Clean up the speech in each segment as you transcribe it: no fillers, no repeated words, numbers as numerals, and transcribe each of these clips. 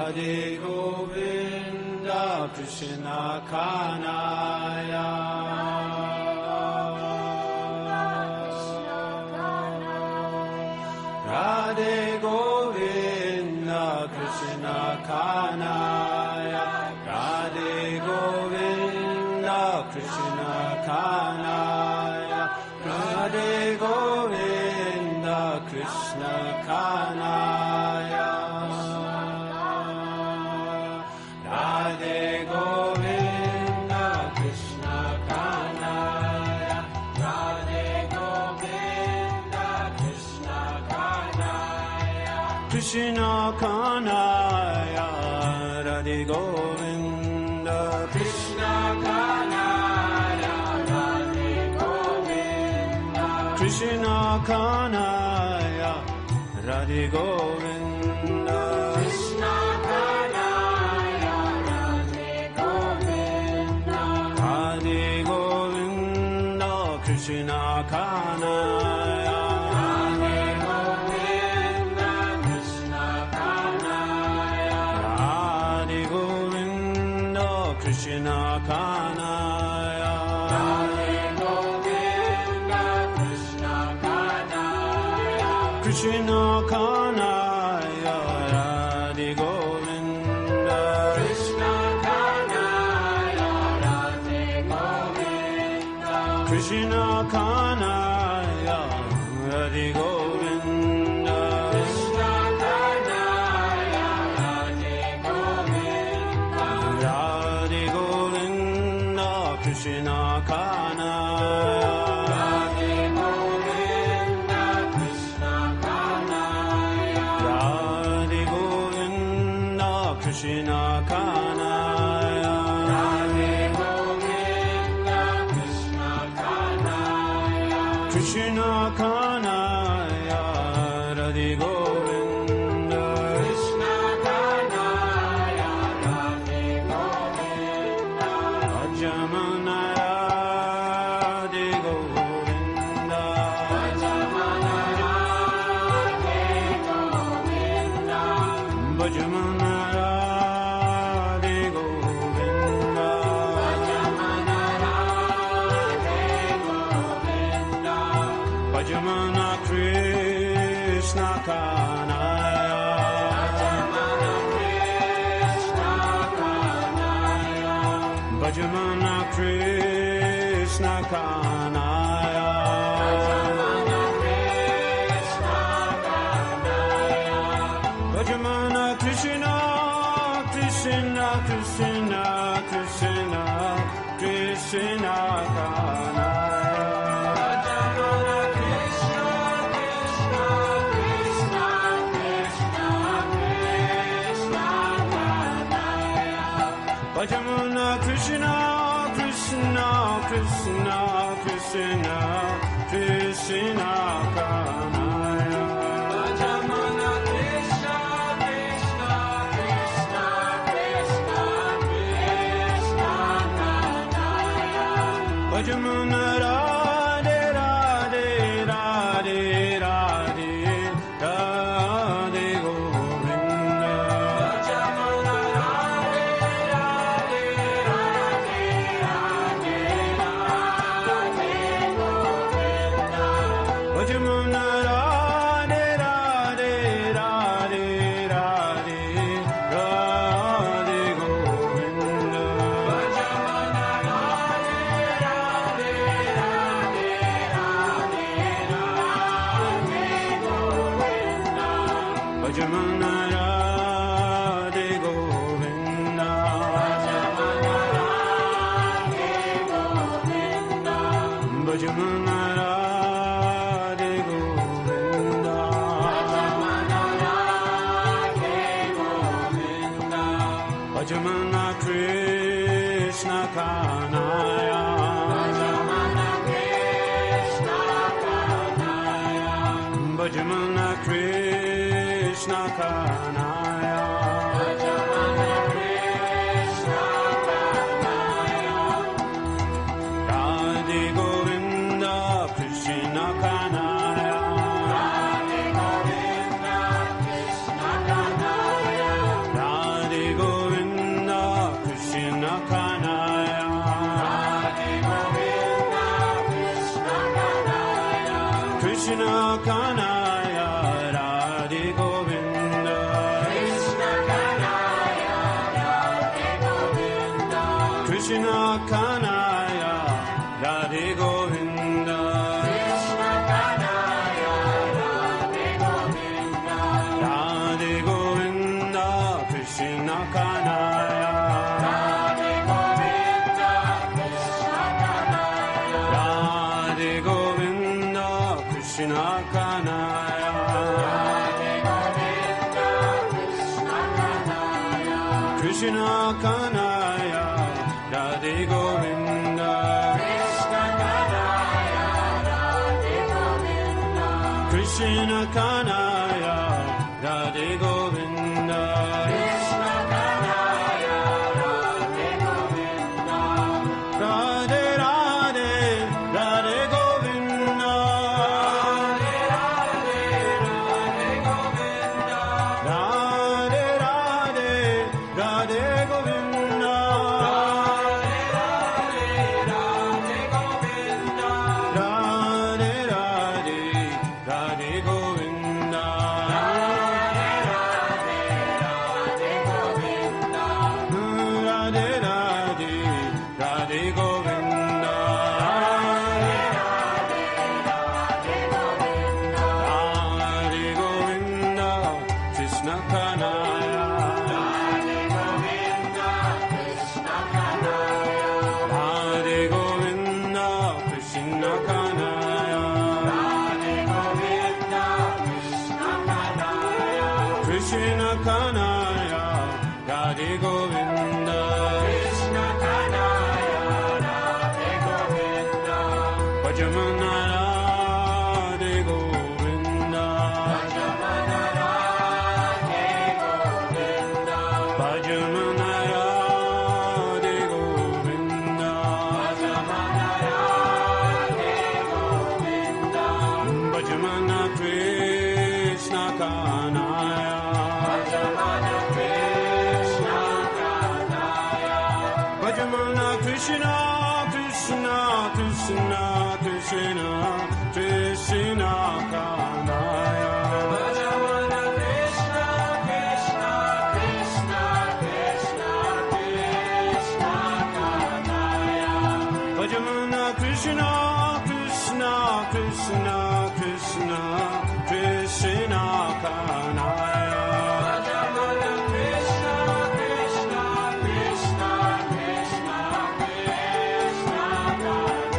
Radhe Govinda Krishna Kanaya Radhe Govinda Krishna Kanaya Radhe Govinda Krishna Kanaya Radhe Govinda Krishna Kanaya Radhe Govinda Krishna Kanaya Radhe Govinda Krishna Kanaya Krishna Kanaya Radhe Govinda Krishna Kanaya Radhe Govinda Krishna Kanaya Radhe Govinda Krishna Kanaya Radhe Govinda Radhe Govinda Krishna Kanaya Krishna Kanaya Radhe Govinda Krishna Kanaya Krishna Kanaya Radhe Govinda Krishna Kanaya Radhe Govinda Krishna Kanaya Radhe Govinda Krishna Kanaya Radhe Govinda Krishna Kanaya Radhe Govinda Krishna Kanaya Radhe Govinda Krishna Kanaya Radhe Govinda Krishna Kanaya Krishna Kanaya Radhe Govinda Krishna Kanaya Radhe Govinda Ajamana Bhajamana Krishna Kanaya Bhajamana Krishna Kanaya Bhajamana Krishna Krishna Krishna Krishna Krishna Kanaya Bhajamana Krishna Krishna Krishna Krishna Krishna Kanaya Bhajamana Krishna Krishna Krishna Krishna Kanaya Bhajamana Radhe Radhe Radhe Radhe Radhe Govinda Bhajamana Bhajamana Radhe Radhe Radhe Radhe Radhe Govinda Bhajamana Radhe Govinda Bhajamana Radhe Govinda Bhajamana Krishna Kanaya Bhajamana Krishna Kanaya Radhe Govinda Krishna Kanaya Radhe Govinda Krishna Kanaya Kanaya, Radhe Govinda. Krishna Kanaya, Radhe Govinda. Krishna Kanaya, Radhe Govinda. Krishna Kanaya, Radhe Govinda. Radhe Govinda, Krishna Kanaya. Radhe Govinda, Krishna Kanaya. Radhe Govinda, Krishna Kanaya. Radhe Govinda, Krishna Kanaya. Krishna Kanaya, Radhe Govinda. Krishna Kanaya, Radhe Govinda. Krishna Kanaya, Radhe Govinda. Krishna Kanaya, Radhe Govinda. Radhe Radhe, Radhe Govinda. Radhe Radhe, Radhe Govinda. Radhe Radhe, Radhe Govinda. Radhe Radhe, Radhe Govinda. Radhe Radhe, Radhe Govinda. Radhe Radhe, Radhe Govinda. Radhe Radhe, Radhe Govinda. Radhe Govinda, Krishna Kanaya. Radhe Govinda, Krishna Kanaya. Radhe Govinda, Krishna Kanaya. Radhe Govinda, Krishna Kanaya. Krishna Kanaya, Radhe Govinda. Krishna Kanaya, Radhe Govinda. Bhajamana Radhe Govinda. Bhajamana Radhe Govinda. Bhajamana Radhe Govinda. Bhajamana Radhe Govinda. Bhajamana Krishna Kanaya. Bhajamana Krishna Kanaya. Bhajamana Krishna, Krishna, Krishna, Krishna, Krishna Kanaya. Bhajamana Krishna, Krishna, Krishna, Krishna, Krishna Kanaya. Bhajamana Krishna, Krishna, Krishna, Krishna, Krishna Kanaya. Bhajamana Krishna, Krishna, Krishna, Krishna, Krishna Kanaya.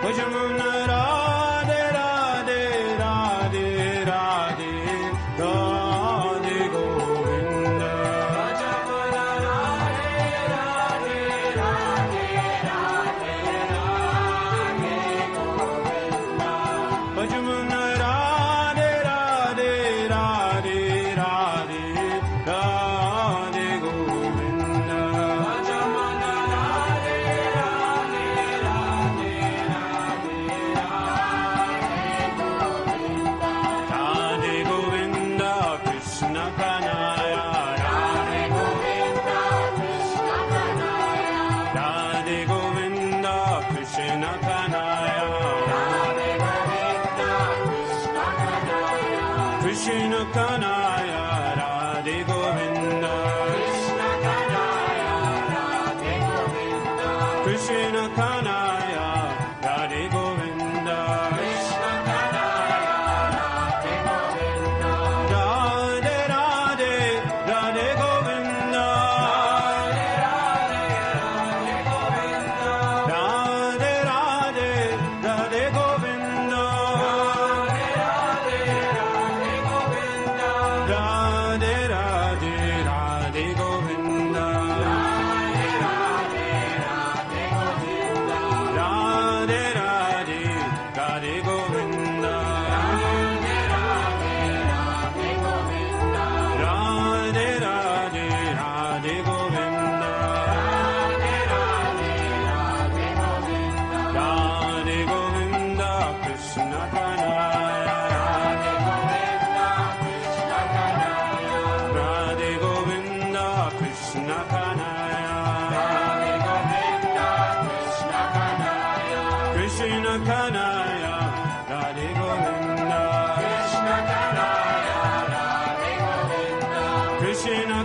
Bhajamana Radhe Radhe, Radhe Radhe, Radhe Govinda. Bhajamana Radhe Radhe, Radhe Radhe, Radhe Govinda.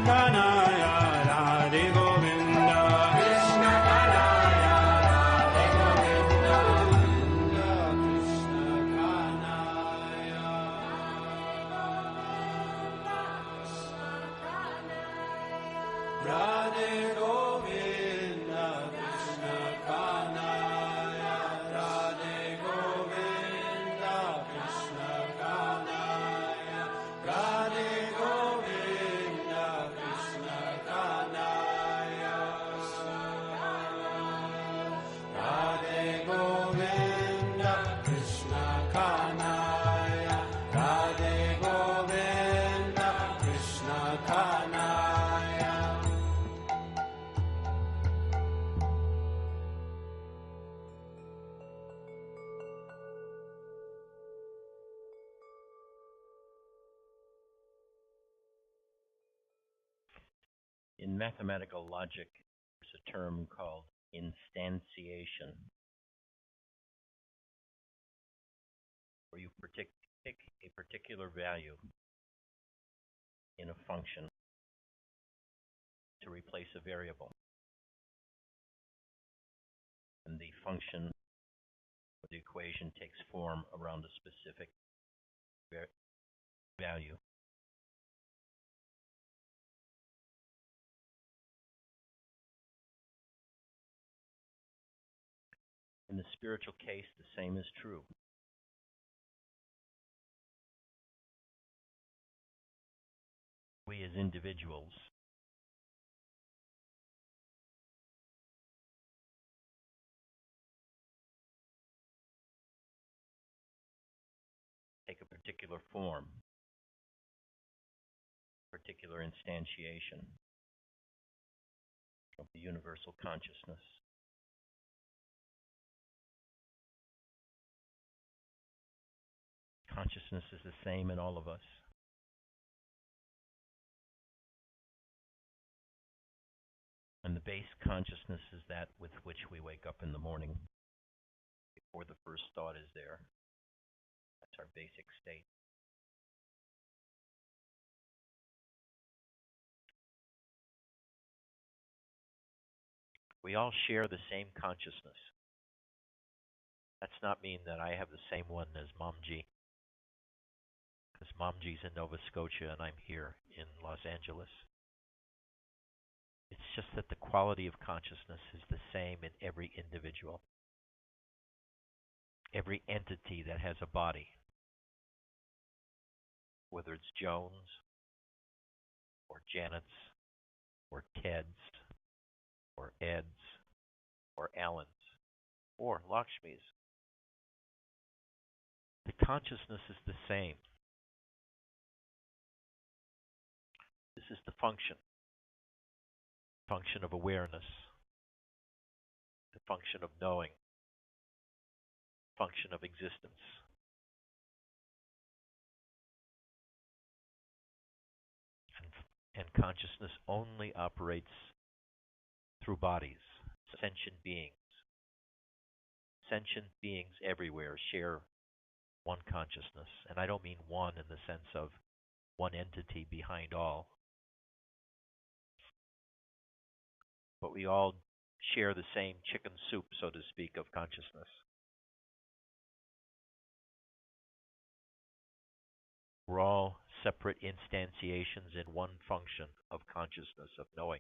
Kanaya, Radhe Govinda, Krishna Kanaya, Radhe Govinda, Krishna Kanaya, Radhe Govinda, Krishna Kanaya, Radhe Govinda, Krishna Kanaya, Radhe Govinda, Krishna Kanaya, Radhe Govinda, Krishna Kanaya, Radhe Govinda, Krishna Kanaya. In mathematical logic, there's a term called instantiation, where you pick a particular value in a function to replace a variable. And the function or the equation takes form around a specific value. In the spiritual case, the same is true. We as individuals take a particular form, particular instantiation of the universal consciousness. Consciousness is the same in all of us. And the base consciousness is that with which we wake up in the morning before the first thought is there. That's our basic state. We all share the same consciousness. That's not mean that I have the same one as Momji, because Momji's in Nova Scotia and I'm here in Los Angeles. It's just that the quality of consciousness is the same in every individual, every entity that has a body, whether it's Jones or Janet's or Ted's or Ed's or Alan's or Lakshmi's. The consciousness is the same. This is the function of awareness, the function of knowing, function of existence. And consciousness only operates through bodies, sentient beings. Sentient beings everywhere share one consciousness, and I don't mean one in the sense of one entity behind all, but we all share the same chicken soup, so to speak, of consciousness. We're all separate instantiations in one function of consciousness, of knowing.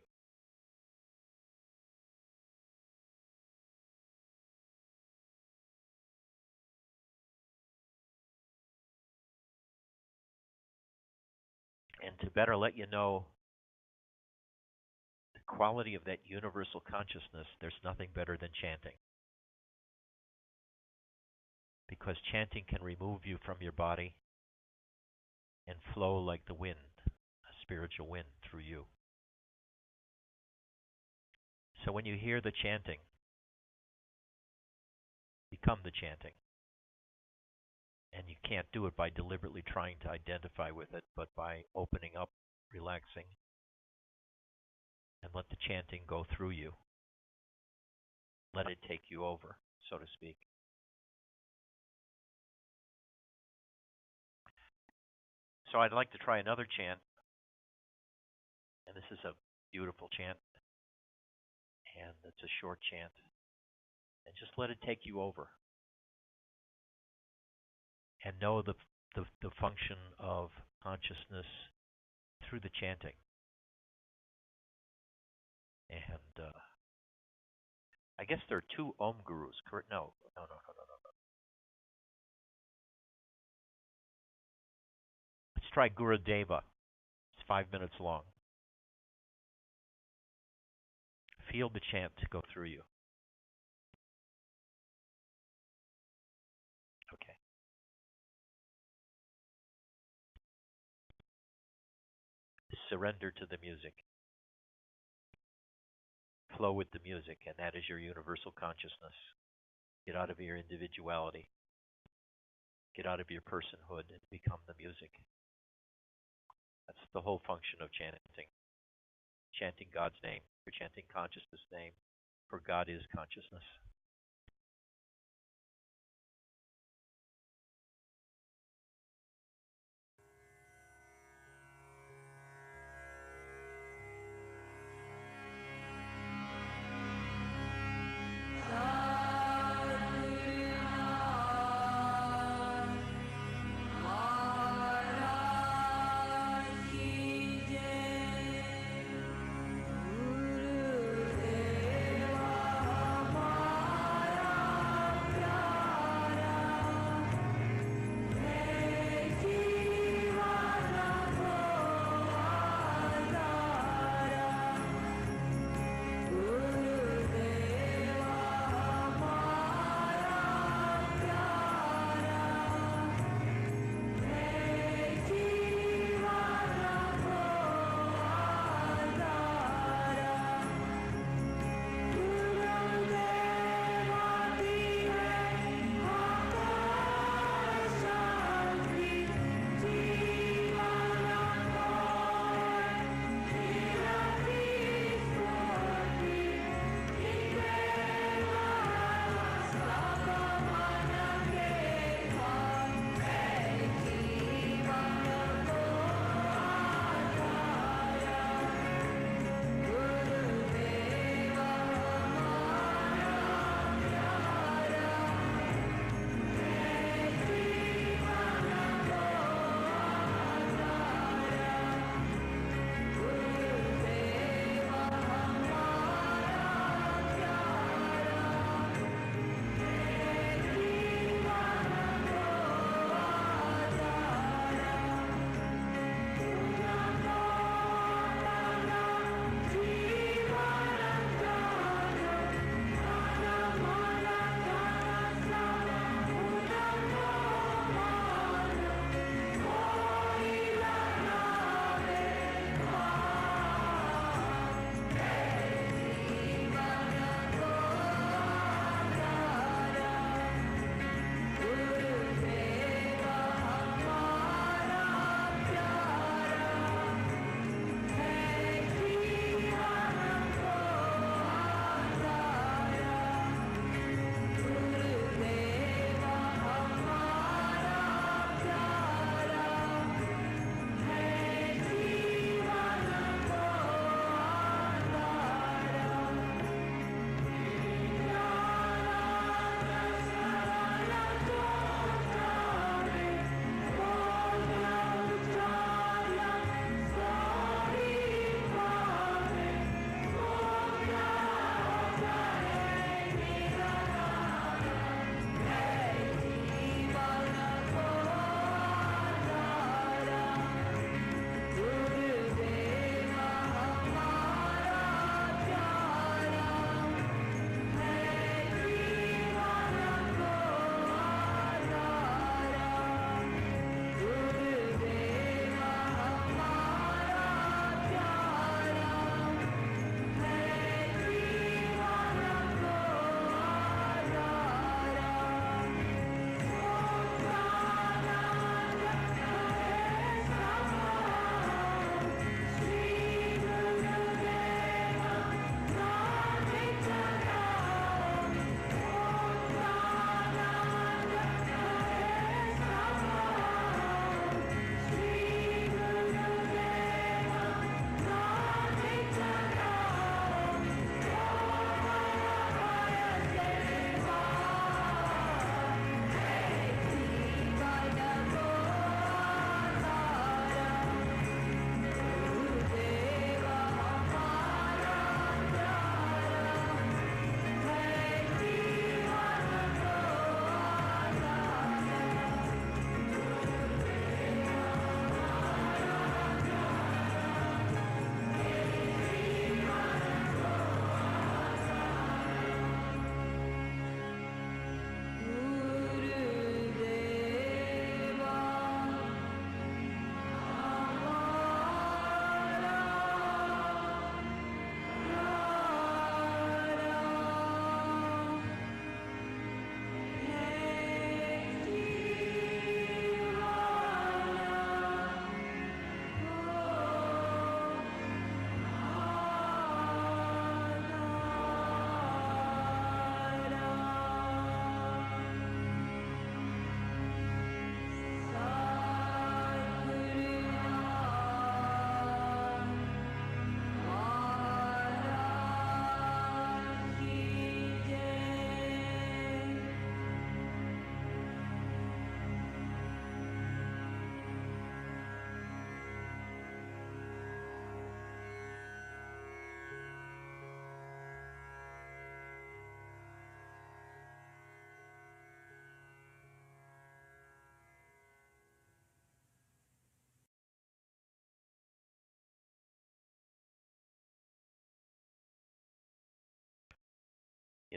And to better let you know the quality of that universal consciousness, there's nothing better than chanting. Because chanting can remove you from your body and flow like the wind, a spiritual wind through you. So when you hear the chanting, become the chanting. And you can't do it by deliberately trying to identify with it, but by opening up, relaxing, and let the chanting go through you. Let it take you over, so to speak. So I'd like to try another chant, And this is a beautiful chant, and it's a short chant. And just let it take you over. And know the function of consciousness through the chanting. And I guess there are two Om Gurus, correct? No. Let's try Gurudeva. It's 5 minutes long. Feel the chant to go through you. Okay. Surrender to the music. Flow with the music, and that is your universal consciousness. Get out of your individuality. Get out of your personhood and become the music. That's the whole function of chanting. Chanting God's name. You're chanting consciousness' name, for God is consciousness.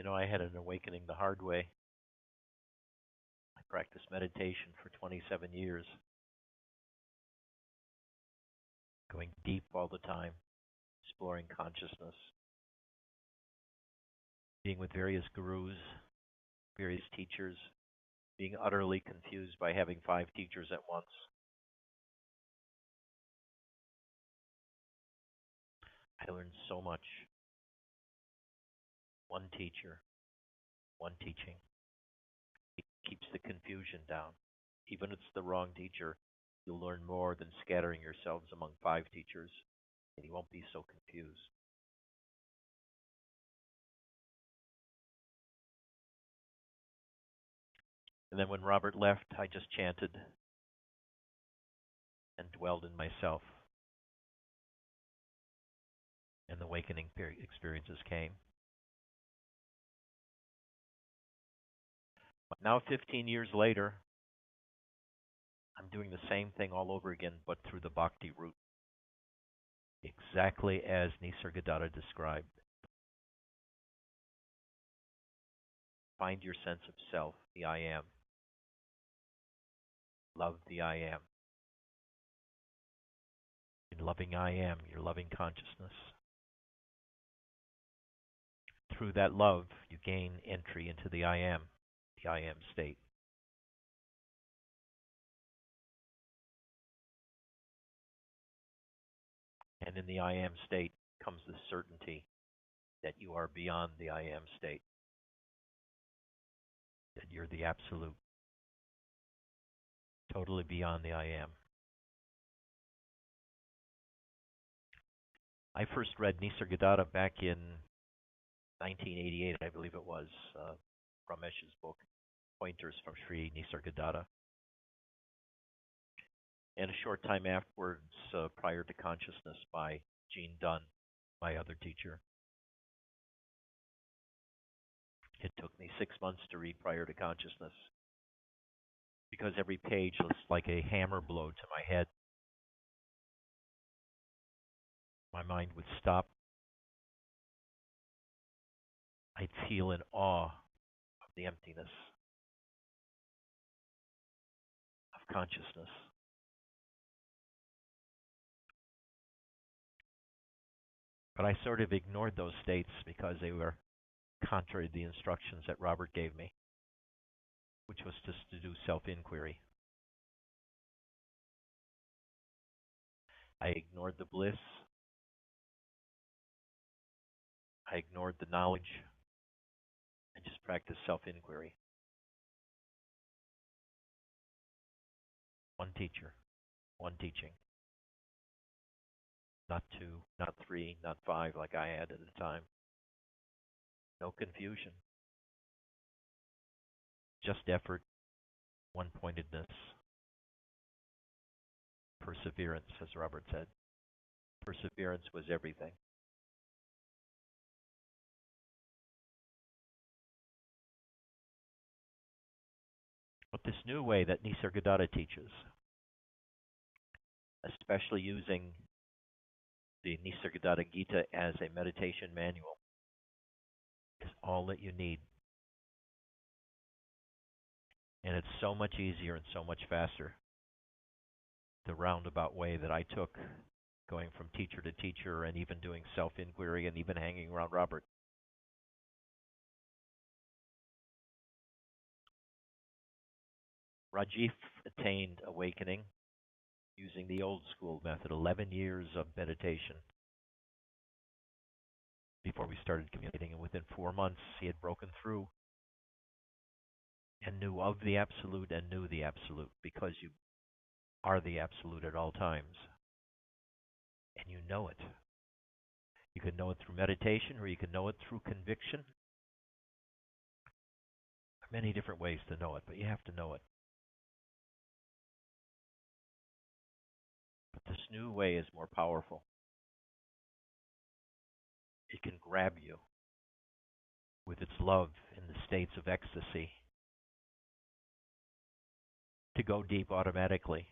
I had an awakening the hard way. I practiced meditation for 27 years, going deep all the time, exploring consciousness, being with various gurus, various teachers, being utterly confused by having 5 teachers at once. I learned so much. One teacher, one teaching. It keeps the confusion down. Even if it's the wrong teacher, you'll learn more than scattering yourselves among 5 teachers, and you won't be so confused. And then when Robert left, I just chanted and dwelled in myself. And the awakening experiences came. But now, 15 years later, I'm doing the same thing all over again, but through the bhakti route. Exactly as Nisargadatta described. Find your sense of self, the I am. Love the I am. In loving I am, you're loving consciousness. Through that love, you gain entry into the I am state. And in the I am state comes the certainty that you are beyond the I am state, that you're the absolute, totally beyond the I am. I first read Nisargadatta back in 1988, I believe it was, Ramesh's book, Pointers from Sri Nisargadatta. And a short time afterwards, Prior to Consciousness by Gene Dunn, my other teacher. It took me 6 months to read Prior to Consciousness because every page was like a hammer blow to my head. My mind would stop. I'd feel in awe of the emptiness of consciousness. But I sort of ignored those states because they were contrary to the instructions that Robert gave me, which was just to do self-inquiry. I ignored the bliss. I ignored the knowledge. I just practiced self-inquiry. One teacher, one teaching. Not 2, not 3, not 5 like I had at the time. No confusion. Just effort, one-pointedness, perseverance, as Robert said. Perseverance was everything. But this new way that Nisargadatta teaches, especially using the Nisargadatta Gita as a meditation manual, is all that you need. And it's so much easier and so much faster. The roundabout way that I took, going from teacher to teacher and even doing self-inquiry and even hanging around Robert. Rajiv attained awakening using the old school method, 11 years of meditation before we started communicating. And within 4 months, he had broken through and knew of the Absolute and knew the Absolute, because you are the Absolute at all times. And you know it. You can know it through meditation, or you can know it through conviction. There are many different ways to know it, but you have to know it. But this new way is more powerful. It can grab you with its love in the states of ecstasy to go deep automatically.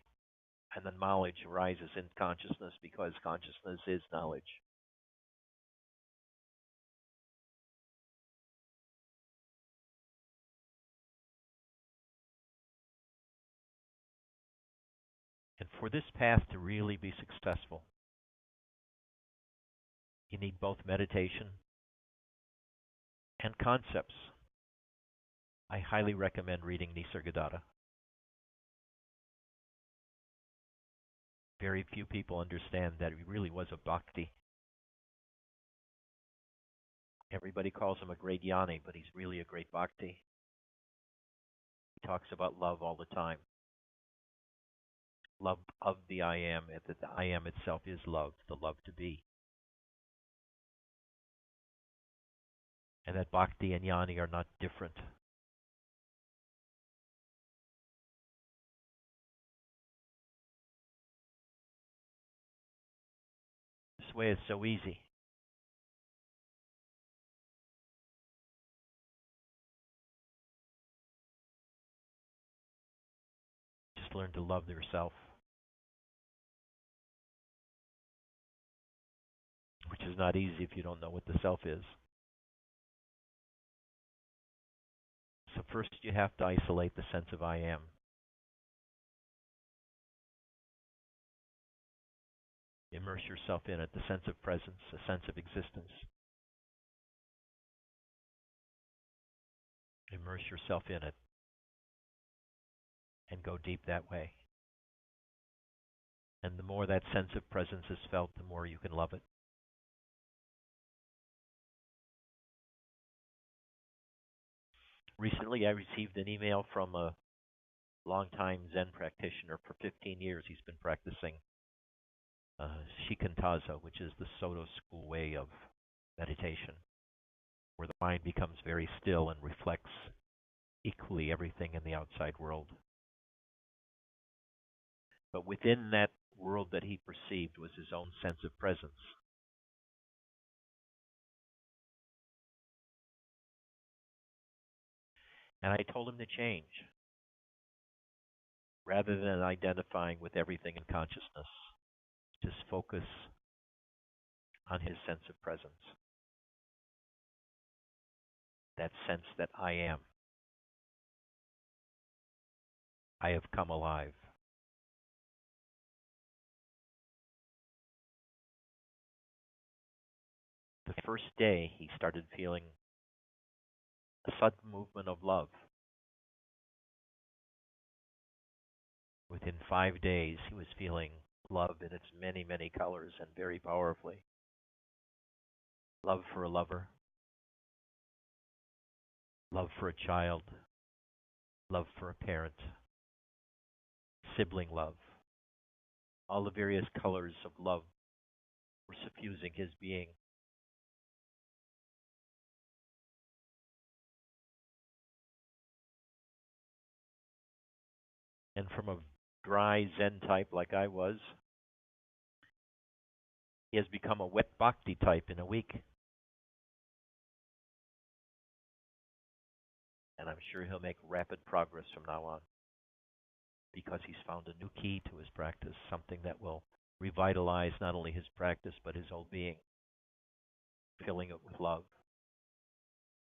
And then knowledge arises in consciousness because consciousness is knowledge. for this path to really be successful, you need both meditation and concepts. I highly recommend reading Nisargadatta. Very few people understand that he really was a bhakti. Everybody calls him a great jnani, but he's really a great bhakti. He talks about love all the time. Love of the I am, and that the I am itself is love, the love to be. And that bhakti and jnani are not different. This way is so easy. Just learn to love yourself, which is not easy if you don't know what the self is. So first you have to isolate the sense of I am. Immerse yourself in it, the sense of presence, a sense of existence. Immerse yourself in it and go deep that way. And the more that sense of presence is felt, the more you can love it. Recently, I received an email from a longtime Zen practitioner. For 15 years, he's been practicing shikantaza, which is the Soto school way of meditation, where the mind becomes very still and reflects equally everything in the outside world. But within that world that he perceived was his own sense of presence. And I told him to change. Rather than identifying with everything in consciousness, just focus on his sense of presence. That sense that I am. I have come alive. The first day, he started feeling a sudden movement of love. Within 5 days, he was feeling love in its many, many colors and very powerfully. Love for a lover, love for a child, love for a parent, sibling love. All the various colors of love were suffusing his being. And from a dry Zen type like I was, he has become a wet bhakti type in a week. And I'm sure he'll make rapid progress from now on, because he's found a new key to his practice, something that will revitalize not only his practice but his whole being, filling it with love.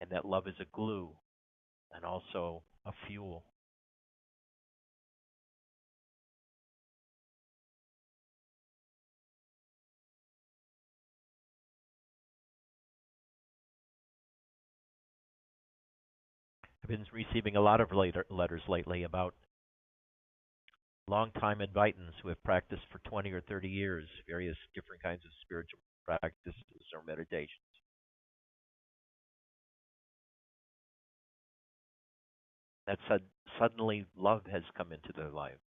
And that love is a glue and also a fuel. I've been receiving a lot of letters lately about long-time Advaitins who have practiced for 20 or 30 years, various different kinds of spiritual practices or meditations. That suddenly love has come into their lives.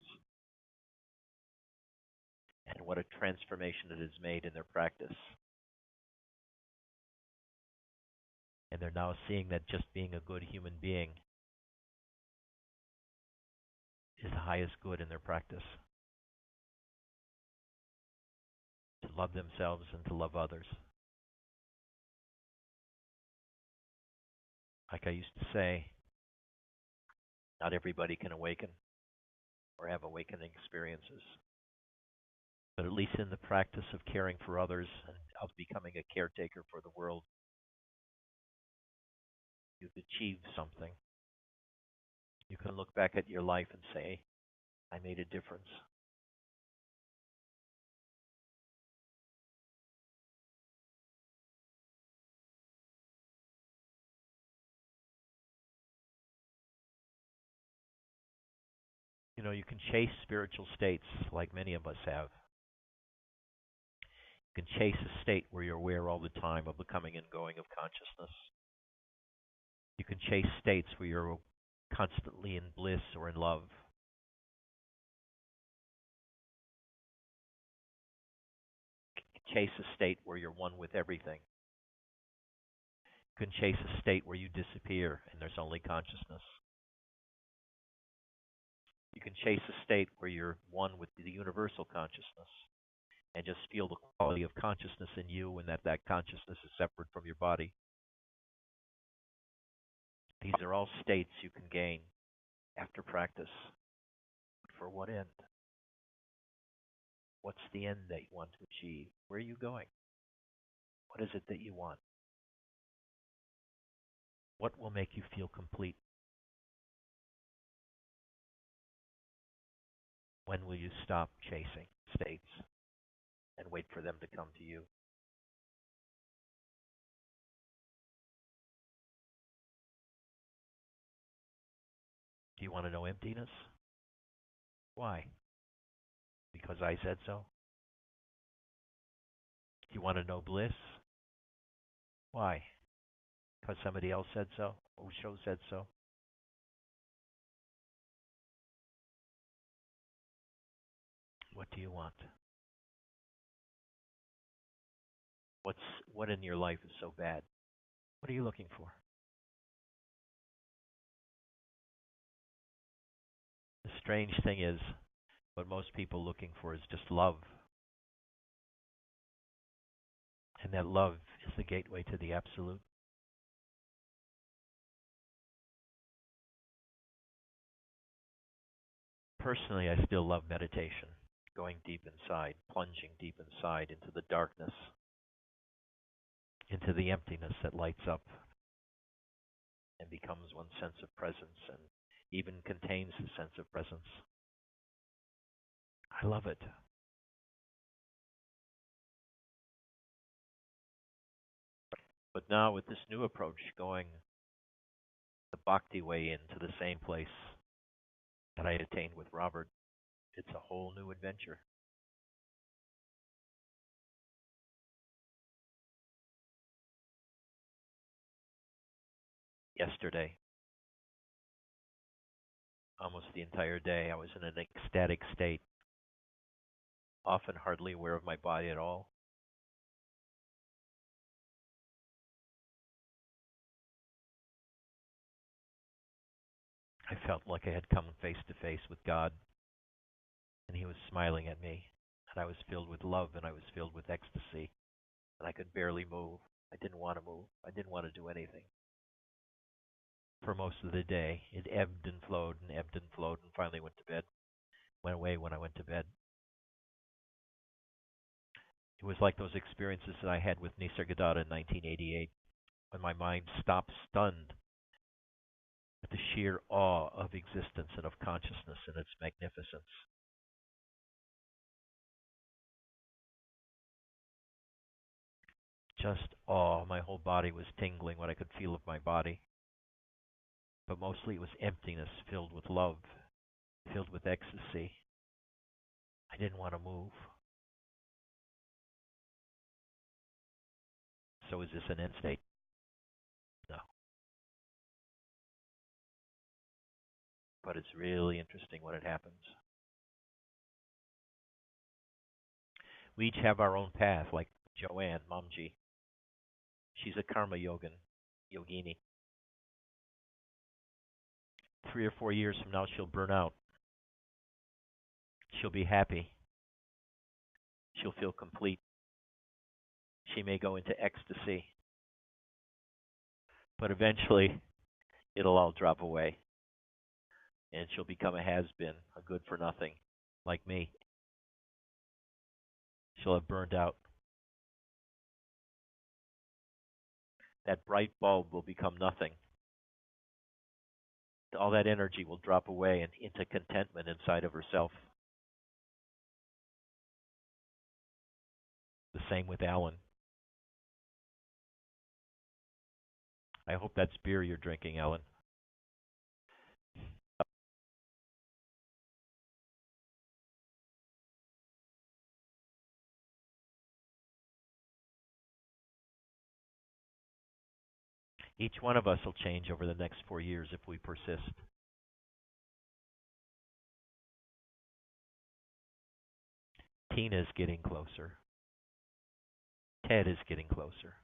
And what a transformation it has made in their practice. And they're now seeing that just being a good human being is the highest good in their practice. To love themselves and to love others. Like I used to say, not everybody can awaken or have awakening experiences. But at least in the practice of caring for others and of becoming a caretaker for the world, you've achieved something. You can look back at your life and say, I made a difference. You can chase spiritual states like many of us have. You can chase a state where you're aware all the time of the coming and going of consciousness. You can chase states where you're constantly in bliss or in love. You can chase a state where you're one with everything. You can chase a state where you disappear and there's only consciousness. You can chase a state where you're one with the universal consciousness and just feel the quality of consciousness in you and that consciousness is separate from your body. These are all states you can gain after practice. But for what end? What's the end that you want to achieve? Where are you going? What is it that you want? What will make you feel complete? When will you stop chasing states and wait for them to come to you? Do you want to know emptiness? Why? Because I said so? Do you want to know bliss? Why? Because somebody else said so? Osho said so? What do you want? What in your life is so bad? What are you looking for? The strange thing is, what most people are looking for is just love. And that love is the gateway to the absolute. Personally, I still love meditation, going deep inside, plunging deep inside into the darkness, into the emptiness that lights up and becomes one's sense of presence and even contains the sense of presence. I love it. But now with this new approach, going the bhakti way into the same place that I attained with Robert, it's a whole new adventure. Yesterday, almost the entire day, I was in an ecstatic state, often hardly aware of my body at all. I felt like I had come face to face with God, and He was smiling at me, and I was filled with love, and I was filled with ecstasy, and I could barely move. I didn't want to move. I didn't want to do anything. For most of the day, it ebbed and flowed and ebbed and flowed, and finally went to bed. Went away when I went to bed. It was like those experiences that I had with Nisargadatta in 1988, when my mind stopped stunned with the sheer awe of existence and of consciousness and its magnificence. Just awe. My whole body was tingling, what I could feel of my body. But mostly it was emptiness filled with love, filled with ecstasy. I didn't want to move. So is this an end state? No. But it's really interesting when it happens. We each have our own path, like Joanne, Momji. She's a karma yogini. 3 or 4 years from now, she'll burn out. She'll be happy. She'll feel complete. She may go into ecstasy. But eventually, it'll all drop away. And she'll become a has-been, a good for nothing, like me. She'll have burned out. That bright bulb will become nothing. All that energy will drop away and into contentment inside of herself. The same with Alan. I hope that's beer you're drinking, Alan. Each one of us will change over the next 4 years if we persist. Tina is getting closer. Ted is getting closer.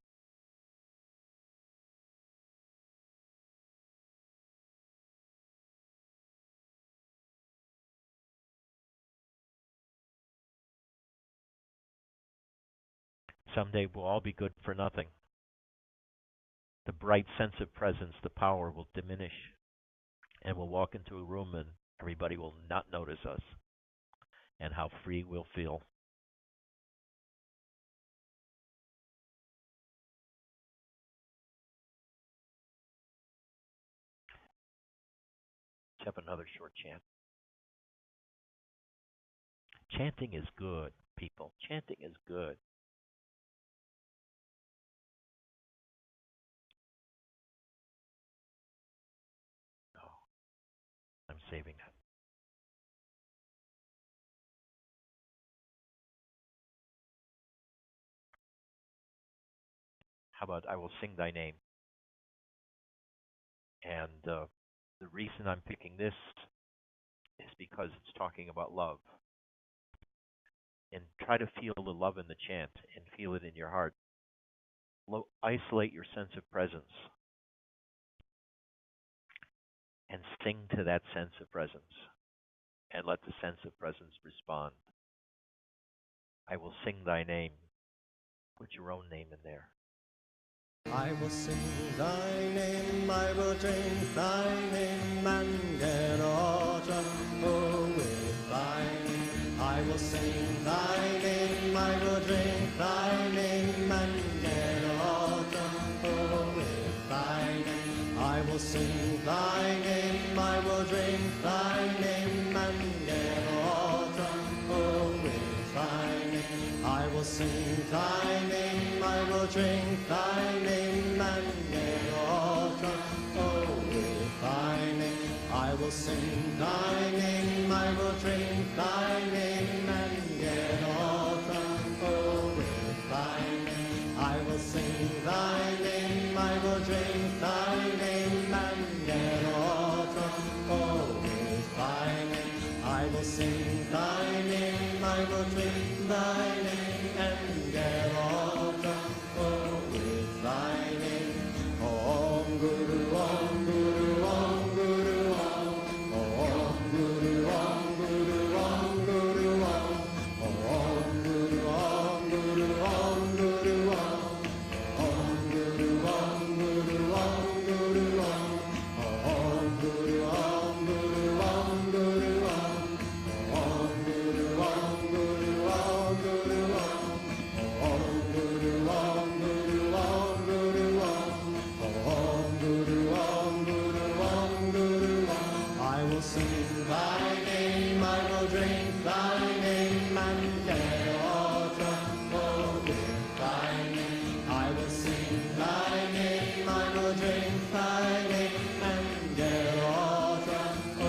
Someday we'll all be good for nothing. The bright sense of presence, the power will diminish. And we'll walk into a room and everybody will not notice us. And how free we'll feel. Let's have another short chant. Chanting is good, people. Chanting is good. Oh, I'm saving that. How about I will sing thy name? And the reason I'm picking this is because it's talking about love. And try to feel the love in the chant and feel it in your heart. Isolate your sense of presence and sing to that sense of presence and let the sense of presence respond. I will sing thy name. Put your own name in there. I will sing thy name, I will drink thy name, and get all drunk with thy name. I will sing thy name, I will drink thy name, and get all drunk with thy name. I will sing thy name, I will drink thy name, and get all drunk with thy name. I will sing thy name, I will drink thy name, and get all drunk with thy name. I will sing thy name, I will drink thy name, and get all drunk with thy name. I will sing thy name, I will drink thy name, and get all drunk with thy name. I will sing thy name, I will drink thy name, and get all drunk with thy name. Om Guru, Om Guru, Om Guru, Om Guru, Om Guru, Om Guru, Om Guru, Om Guru, Om Guru, Om Guru, Om Guru, Om Guru, Om Guru, Om Guru, Om Guru, I will sing thy name, I will drink thy name, and get all drunk with thy name. I will sing thy name, I will drink thy name, and get all drunk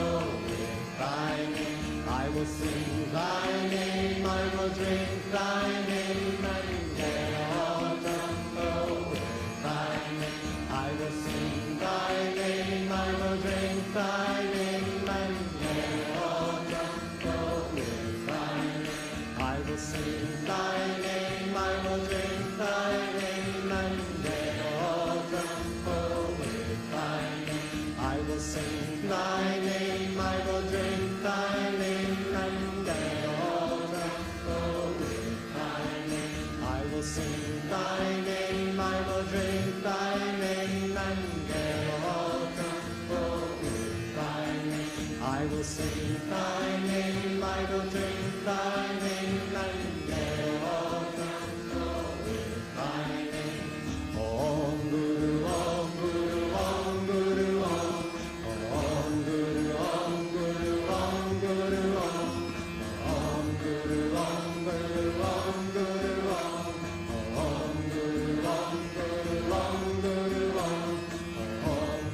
with thy name. I will sing thy name, I will drink thy name, and get all drunk with thy name. I will sing thy name, I will drink thy name, and get all drunk with thy name. I will sing thy name, I will drink thy name, and get all drunk with thy name. I will sing thy name, I will drink thy name, and get all drunk with thy name. I will sing thy name, I will drink thy name, and get all drunk with thy name. I will sing thy name, I will drink thy name, and get all drunk with thy name. Om Guru, Om Guru, Om Guru, Om Guru, Om Guru, Om Guru, Om Guru, Om Guru, Om Guru, Om Guru, Om Guru, Om Guru, Om Guru, Om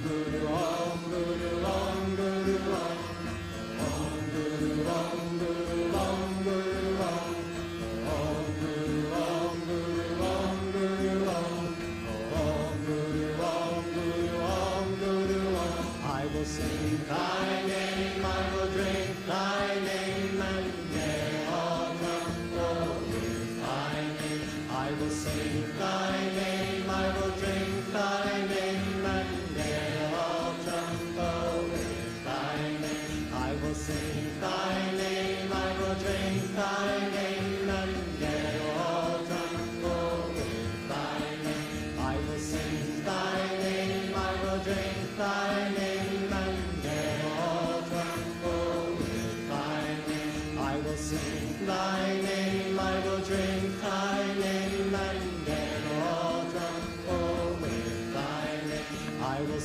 Guru, Om Guru, Om Guru, Om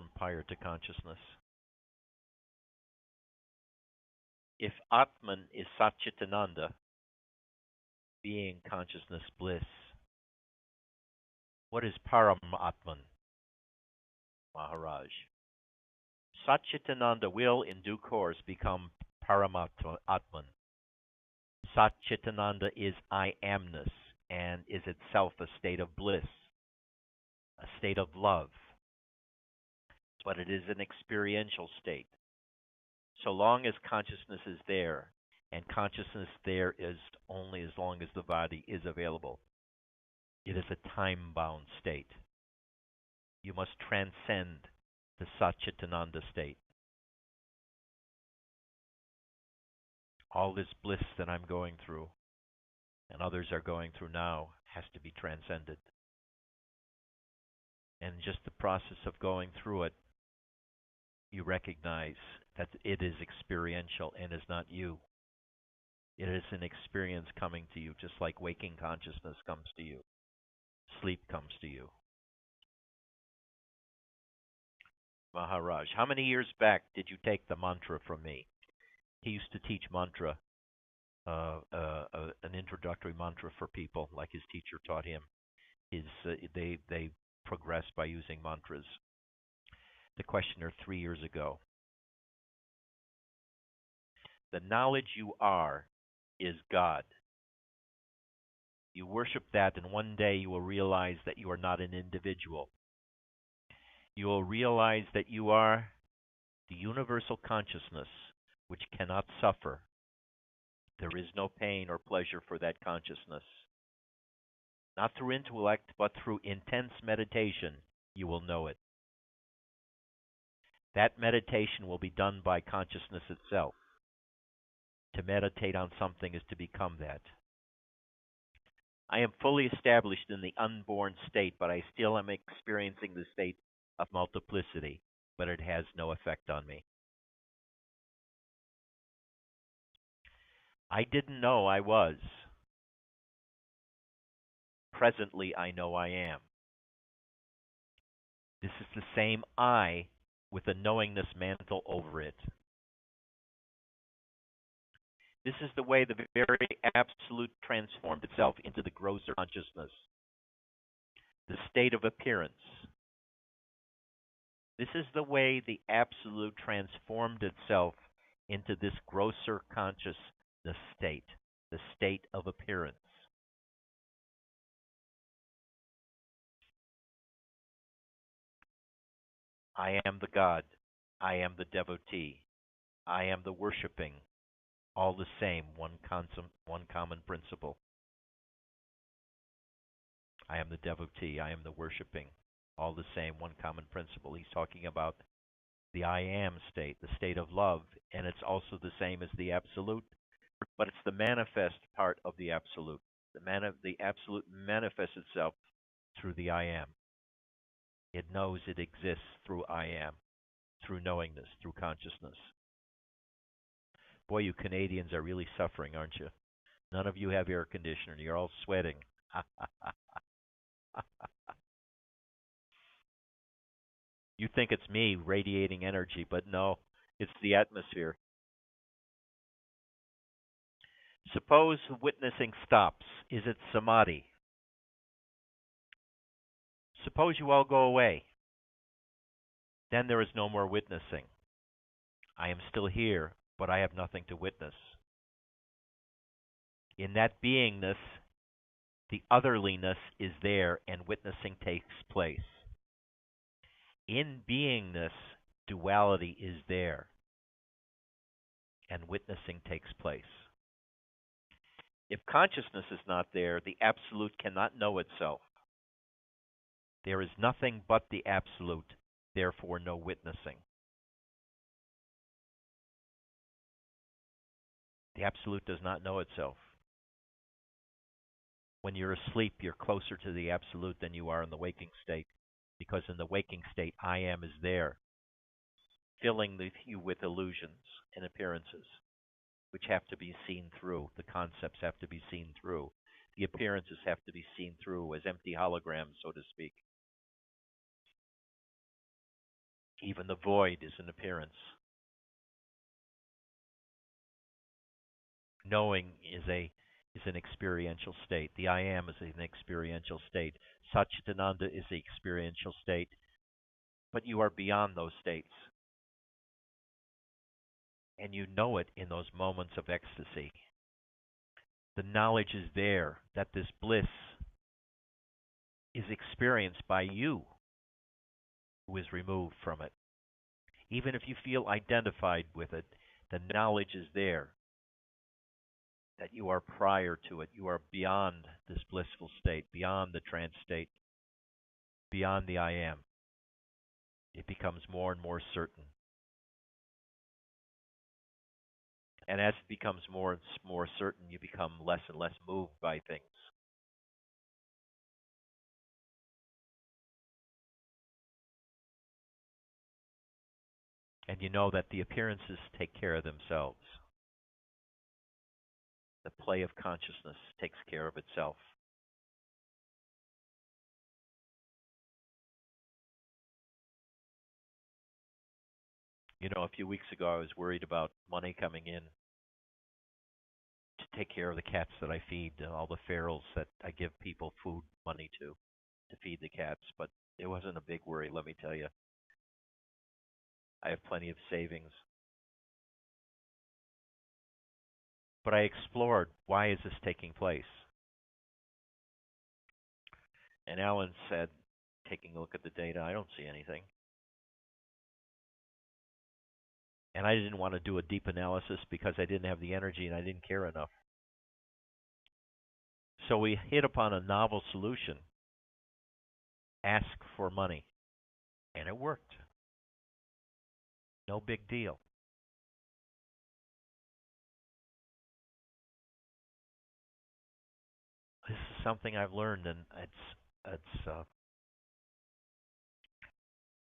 from prior to consciousness. If Atman is Satchitananda, being, consciousness, bliss, what is Param Atman, Maharaj? Satchitananda will in due course become Paramatma Atman. Satchitananda is I amness and is itself a state of bliss, a state of love, but it is an experiential state. So long as consciousness is there, and consciousness there is only as long as the body is available, it is a time-bound state. You must transcend the Satchitananda state. All this bliss that I'm going through, and others are going through now, has to be transcended. And just the process of going through it, you recognize that it is experiential and is not you. It is an experience coming to you, just like waking consciousness comes to you. Sleep comes to you. Maharaj, how many years back did you take the mantra from me? He used to teach mantra, an introductory mantra for people, like his teacher taught him. They progress by using mantras. The questioner 3 years ago. The knowledge you are is God. You worship that, and one day you will realize that you are not an individual. You will realize that you are the universal consciousness which cannot suffer. There is no pain or pleasure for that consciousness. Not through intellect, but through intense meditation, you will know it. That meditation will be done by consciousness itself. To meditate on something is to become that. I am fully established in the unborn state, but I still am experiencing the state of multiplicity, but it has no effect on me. I didn't know I was. Presently, I know I am. This is the same I with a knowingness mantle over it. This is the way the very absolute transformed itself into the grosser consciousness, the state of appearance. This is the way the absolute transformed itself into this grosser consciousness state, the state of appearance. I am the God. I am the devotee. I am the worshipping. All the same, one common principle. I am the devotee. I am the worshipping. All the same, one common principle. He's talking about the I am state, the state of love, and it's also the same as the absolute, but it's the manifest part of the absolute. The absolute manifests itself through the I am. It knows it exists through I am, through knowingness, through consciousness. Boy, you Canadians are really suffering, aren't you? None of you have air conditioner. You're all sweating. You think it's me radiating energy, but no, it's the atmosphere. Suppose witnessing stops. Is it samadhi? Suppose you all go away. Then there is no more witnessing. I am still here, but I have nothing to witness. In that beingness, the otherliness is there and witnessing takes place. In beingness, duality is there and witnessing takes place. If consciousness is not there, the absolute cannot know itself. There is nothing but the absolute, therefore no witnessing. The absolute does not know itself. When you're asleep, you're closer to the absolute than you are in the waking state, because in the waking state, I am is there, filling you with illusions and appearances, which have to be seen through. The concepts have to be seen through. The appearances have to be seen through as empty holograms, so to speak. Even the void is an appearance. Knowing is an experiential state. The I am is an experiential state. Satchitananda is the experiential state, but you are beyond those states. And you know it in those moments of ecstasy. The knowledge is there that this bliss is experienced by you who is removed from it. Even if you feel identified with it, the knowledge is there that you are prior to it. You are beyond this blissful state, beyond the trance state, beyond the I am. It becomes more and more certain. And as it becomes more and more certain, you become less and less moved by things. And you know that the appearances take care of themselves. The play of consciousness takes care of itself. You know, a few weeks ago I was worried about money coming in to take care of the cats that I feed and all the ferals that I give people food money to feed the cats, but it wasn't a big worry, let me tell you. I have plenty of savings. But I explored, why is this taking place? And Alan said, taking a look at the data, I don't see anything. And I didn't want to do a deep analysis because I didn't have the energy and I didn't care enough. So we hit upon a novel solution. Ask for money. And it worked. No big deal. This is something I've learned, and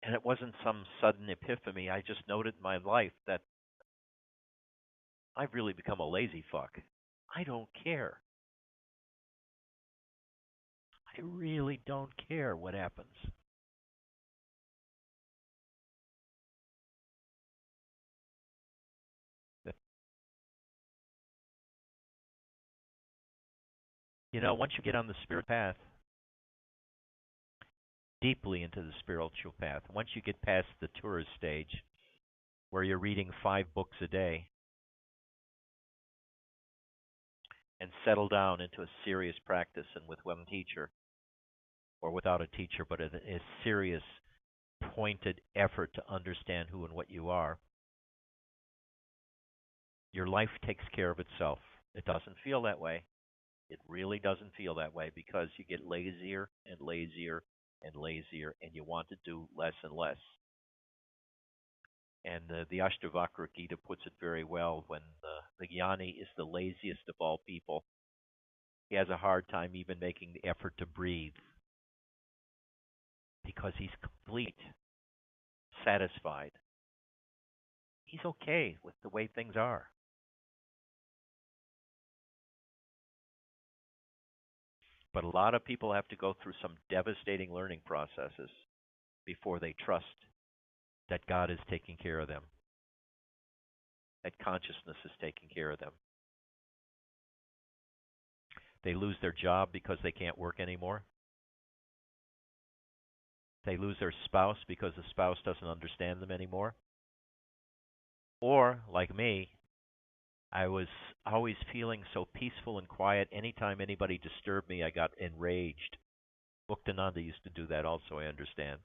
and it wasn't some sudden epiphany. I just noted in my life that I've really become a lazy fuck. I don't care. I really don't care what happens. You know, once you get on the spirit path, deeply into the spiritual path, once you get past the tourist stage, where you're reading 5 books a day, and settle down into a serious practice and with one teacher, or without a teacher, but a serious, pointed effort to understand who and what you are, your life takes care of itself. It doesn't feel that way. It really doesn't feel that way because you get lazier and lazier and lazier, and you want to do less and less. And the Ashtavakra Gita puts it very well when the jnani is the laziest of all people. He has a hard time even making the effort to breathe because he's complete, satisfied. He's okay with the way things are. But a lot of people have to go through some devastating learning processes before they trust that God is taking care of them, that consciousness is taking care of them. They lose their job because they can't work anymore. They lose their spouse because the spouse doesn't understand them anymore. Or, like me, I was always feeling so peaceful and quiet. Anytime anybody disturbed me, I got enraged. Muktananda used to do that also, I understand.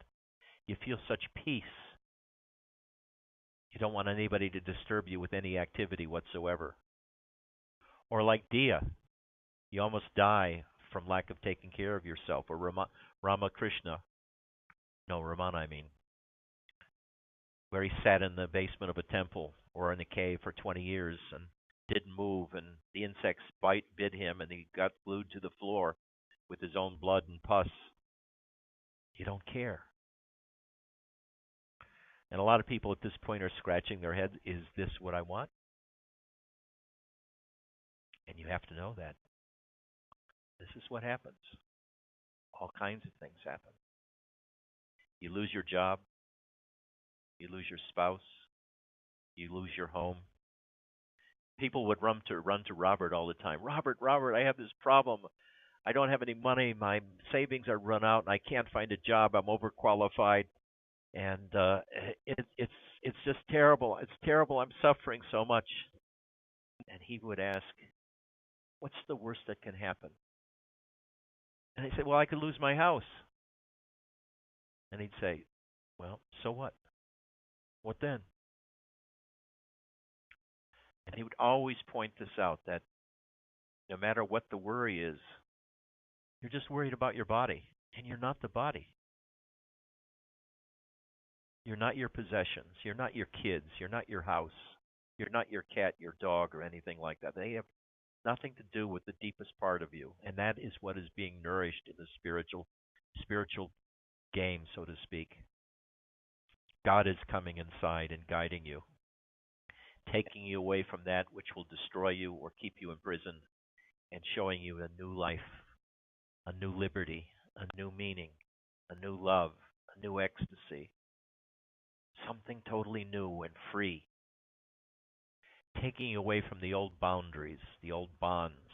You feel such peace. You don't want anybody to disturb you with any activity whatsoever. Or like Dia, you almost die from lack of taking care of yourself. Or Ramana, where he sat in the basement of a temple or in a cave for 20 years and didn't move, and the insects bit him, and he got glued to the floor with his own blood and pus. You don't care. And a lot of people at this point are scratching their heads, is this what I want? And you have to know that. This is what happens. All kinds of things happen. You lose your job. You lose your spouse. You lose your home. People would run to Robert all the time. Robert, Robert, I have this problem. I don't have any money. My savings are run out, and I can't find a job. I'm overqualified, and it's just terrible. It's terrible. I'm suffering so much. And he would ask, "What's the worst that can happen?" And he said, "Well, I could lose my house." And he'd say, "Well, so what? What then?" And he would always point this out that no matter what the worry is, you're just worried about your body, and you're not the body. You're not your possessions. You're not your kids. You're not your house. You're not your cat, your dog, or anything like that. They have nothing to do with the deepest part of you, and that is what is being nourished in the spiritual game, so to speak. God is coming inside and guiding you, taking you away from that which will destroy you or keep you imprisoned, and showing you a new life, a new liberty, a new meaning, a new love, a new ecstasy, something totally new and free, taking you away from the old boundaries, the old bonds.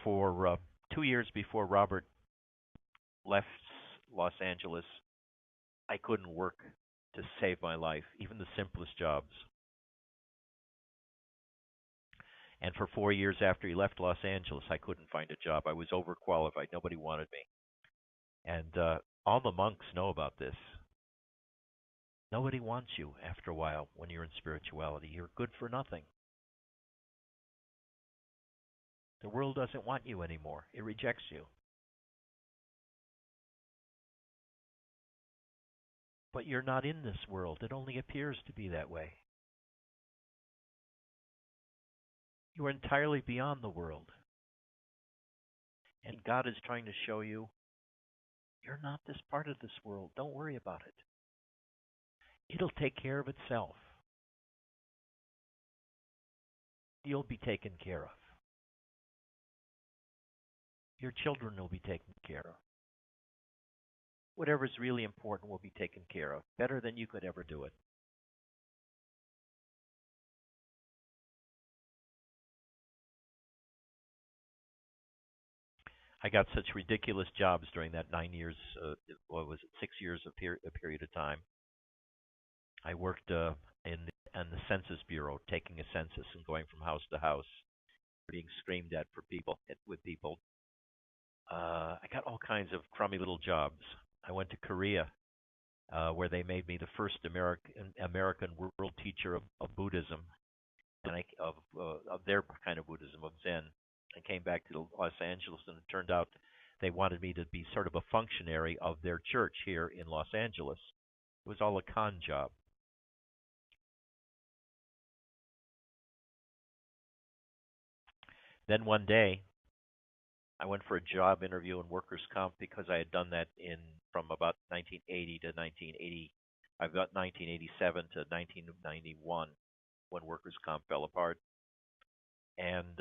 For 2 years before Robert left Los Angeles, I couldn't work to save my life, even the simplest jobs. And for 4 years after he left Los Angeles, I couldn't find a job. I was overqualified. Nobody wanted me. And all the monks know about this. Nobody wants you after a while when you're in spirituality. You're good for nothing. The world doesn't want you anymore. It rejects you. But you're not in this world. It only appears to be that way. You are entirely beyond the world. And God is trying to show you, you're not this part of this world. Don't worry about it. It'll take care of itself. You'll be taken care of. Your children will be taken care of. Whatever's really important will be taken care of, better than you could ever do it. I got such ridiculous jobs during that 9 years, 6 years of a period of time. I worked in the Census Bureau, taking a census and going from house to house, being screamed at with people. I got all kinds of crummy little jobs. I went to Korea, where they made me the first American world teacher of Buddhism, and of their kind of Buddhism, of Zen. I came back to Los Angeles, and it turned out they wanted me to be sort of a functionary of their church here in Los Angeles. It was all a con job. Then one day, I went for a job interview in workers' comp because I had done that from about 1980 to 1980. I've got 1987 to 1991 when workers' comp fell apart, and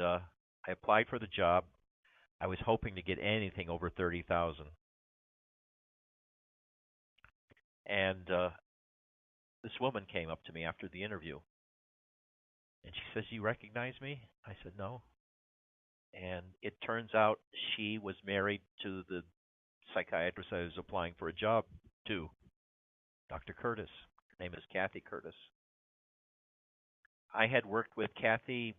I applied for the job. I was hoping to get anything over 30,000, and this woman came up to me after the interview, and she says, "You recognize me?" I said, "No." And it turns out she was married to the psychiatrist I was applying for a job to, Dr. Curtis. Her name is Kathy Curtis. I had worked with Kathy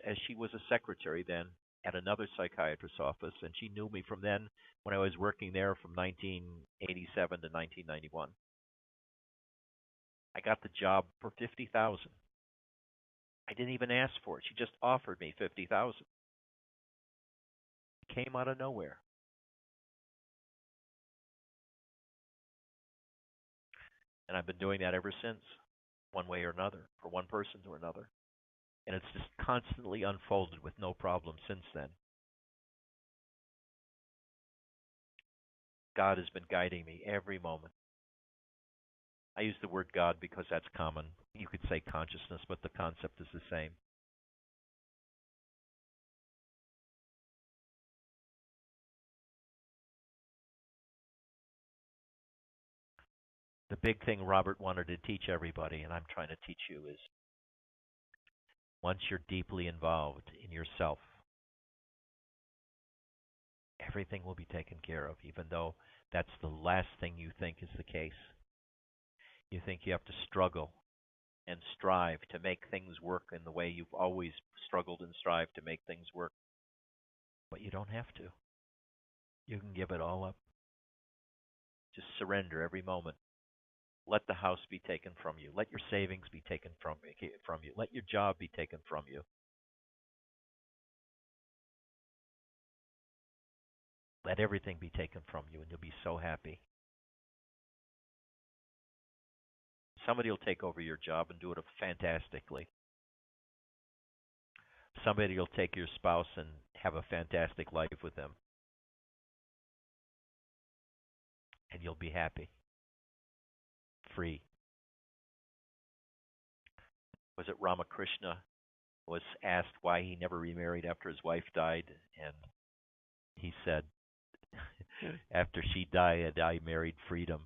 as she was a secretary then at another psychiatrist's office, and she knew me from then when I was working there from 1987 to 1991. I got the job for 50,000. I didn't even ask for it. She just offered me 50,000. It came out of nowhere. And I've been doing that ever since, one way or another, for one person or another. And it's just constantly unfolded with no problem since then. God has been guiding me every moment. I use the word God because that's common. You could say consciousness, but the concept is the same. The big thing Robert wanted to teach everybody, and I'm trying to teach you, is once you're deeply involved in yourself, everything will be taken care of, even though that's the last thing you think is the case. You think you have to struggle and strive to make things work in the way you've always struggled and strived to make things work. But you don't have to. You can give it all up. Just surrender every moment. Let the house be taken from you. Let your savings be taken from you. Let your job be taken from you. Let everything be taken from you, and you'll be so happy. Somebody will take over your job and do it fantastically. Somebody will take your spouse and have a fantastic life with them. And you'll be happy. Free. Was it Ramakrishna was asked why he never remarried after his wife died? And he said, after she died, I married freedom.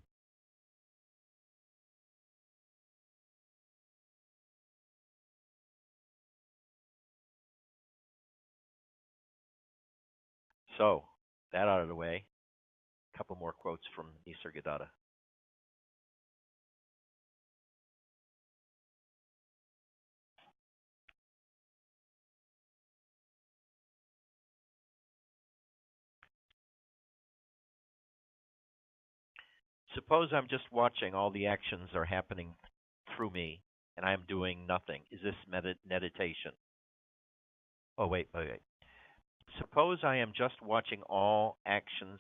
So, that out of the way, a couple more quotes from Nisargadatta. Suppose I'm just watching all the actions are happening through me, and I'm doing nothing. Is this meditation? Oh, wait. Suppose I am just watching all actions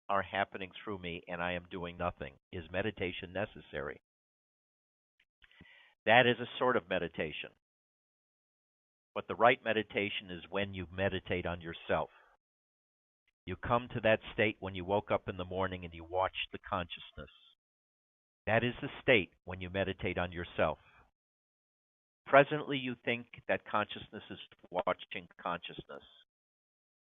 are happening through me, and I am doing nothing. Is meditation necessary? That is a sort of meditation. But the right meditation is when you meditate on yourself. You come to that state when you woke up in the morning and you watch the consciousness. That is the state when you meditate on yourself. Presently, you think that consciousness is watching consciousness,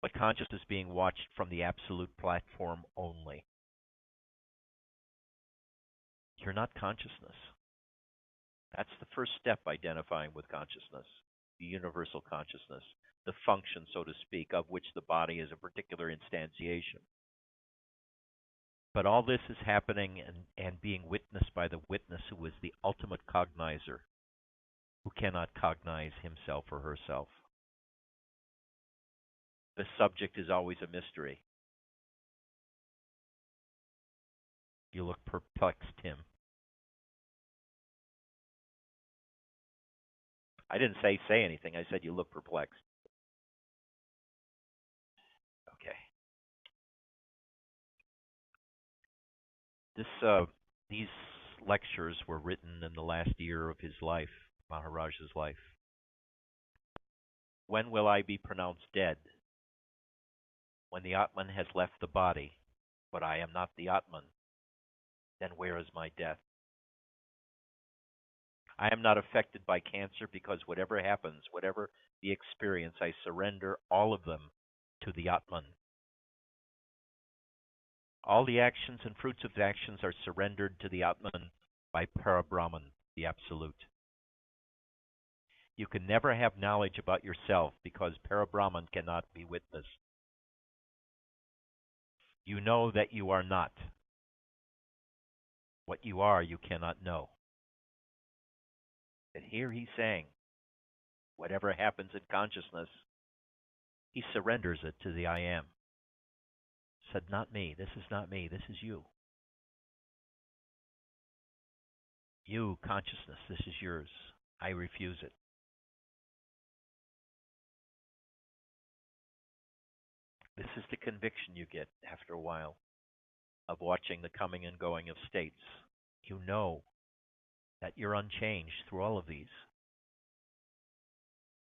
but consciousness is being watched from the absolute platform only. You're not consciousness. That's the first step, identifying with consciousness, the universal consciousness, the function, so to speak, of which the body is a particular instantiation. But all this is happening and being witnessed by the witness who is the ultimate cognizer, who cannot cognize himself or herself. The subject is always a mystery. You look perplexed, Tim. I didn't say anything. I said you look perplexed. Okay. These lectures were written in the last year of his life, Maharaj's life. When will I be pronounced dead? When the Atman has left the body, but I am not the Atman. Then where is my death? I am not affected by cancer because whatever happens, whatever the experience, I surrender all of them to the Atman. All the actions and fruits of the actions are surrendered to the Atman by Parabrahman, the Absolute. You can never have knowledge about yourself because Parabrahman cannot be witnessed. You know that you are not. What you are, you cannot know. But here he's saying, whatever happens in consciousness, he surrenders it to the I Am. Said, not me. This is not me. This is you. You, consciousness, this is yours. I refuse it. This is the conviction you get after a while of watching the coming and going of states. You know that you're unchanged through all of these.